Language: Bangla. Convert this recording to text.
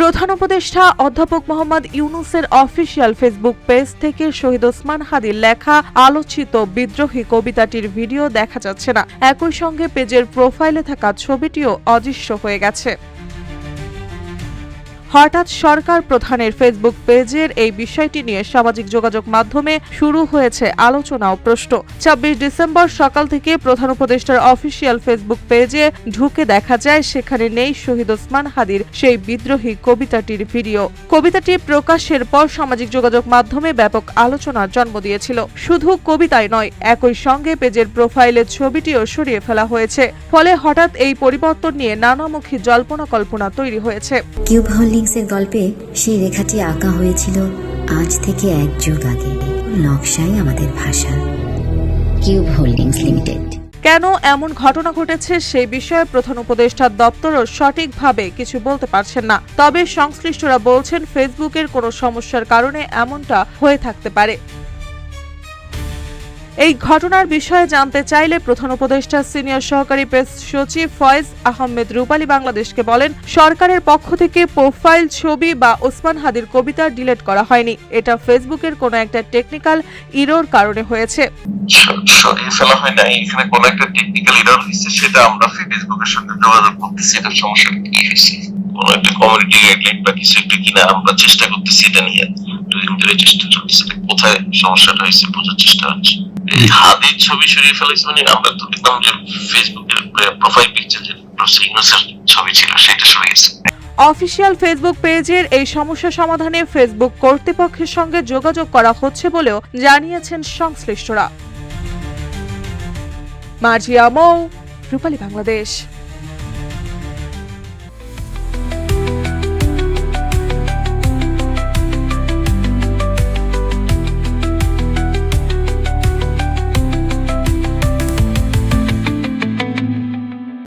প্রধান উপদেষ্টা অধ্যাপক মোহাম্মদ ইউনূসের অফিসিয়াল ফেসবুক পেজ থেকে শহীদ ওসমান হাদির লেখা আলোচিত বিদ্রোহী কবিতাটির ভিডিও দেখা যাচ্ছে না। একই সঙ্গে পেজের প্রোফাইলে থাকা ছবিটিও অদৃশ্য হয়ে গেছে। হঠাৎ সরকার প্রধানের ফেসবুক পেজের এই বিষয়টি নিয়ে সামাজিক যোগাযোগ মাধ্যমে শুরু হয়েছে আলোচনা ও প্রশ্ন। ২৬ ডিসেম্বর সকাল থেকে প্রধান উপদেষ্টার অফিসিয়াল ফেসবুক পেজে ঢুকে দেখা যায় সেখানে নেই শহীদ ওসমান হাদির সেই বিদ্রোহী কবিতাটির ভিডিও। কবিতাটি প্রকাশের পর সামাজিক যোগাযোগ মাধ্যমে ব্যাপক আলোচনার জন্ম দিয়েছিল। শুধু কবিতাই নয়, একই সঙ্গে পেজের প্রোফাইলের ছবিটিও সরিয়ে ফেলা হয়েছে। ফলে হঠাৎ এই পরিবর্তন নিয়ে নানামুখী জল্পনা কল্পনা তৈরি হয়েছে। এর গল্পে সেই রেখাটি আঁকা হয়েছিল আজ থেকে ১ যুগ আগে। নকশাই আমাদের ভাষা। Cube holdings limited. কেন এমন ঘটনা ঘটেছে সেই বিষয়ে প্রধান উপদেষ্টার দপ্তরও সঠিকভাবে কিছু বলতে পারছেন না। তবে সংশ্লিষ্টরা বলছেন ফেসবুকের কোনো সমস্যার কারণে এমনটা হয়ে থাকতে পারে। এই ঘটনার বিষয়ে জানতে চাইলে প্রধান উপদেষ্টা সিনিয়র সহকারী প্রেস সচিব ফয়েজ আহমেদ রূপালী বাংলাদেশকে বলেন, সরকারের পক্ষ থেকে প্রোফাইল ছবি বা ওসমান হাদির কবিতা ডিলিট করা হয়নি। এটা ফেসবুকের কোনো একটা টেকনিক্যাল ইরোর কারণে হয়েছে। সরিয়ে ফেলা হয় না, এখানে কোনো একটা টেকনিক্যাল ইরর হয়েছে, সেটা আমরা ফেসবুকের সঙ্গে যোগাযোগ করতেছি। এটা সমস্যাটা কি হয়েছে, কোনো একটা কমিউনিটি গাইডলাইন বা কিছু একটা কিনা আমরা চেষ্টা করতেছি। এটা নিয়ে দুদিন ধরে চেষ্টা চলতেছে, কোথায় সমস্যাটা হয়েছে বোঝার চেষ্টা হচ্ছে। এই হাদির ছবি সরিয়ে ফেলেছে মানে আমরা তো দেখলাম যে ফেসবুকের প্রোফাইল পিকচার যে ইউনূসের ছবি ছিল সেটা সরে গেছে। অফিসিয়াল ফেসবুক পেজের এই সমস্যা সমাধানে ফেসবুক কর্তৃপক্ষের সঙ্গে যোগাযোগ করা হচ্ছে বলেও জানিয়েছেন সংশ্লিষ্টরা। মার্জিয়া মৌ, রূপালী বাংলাদেশ।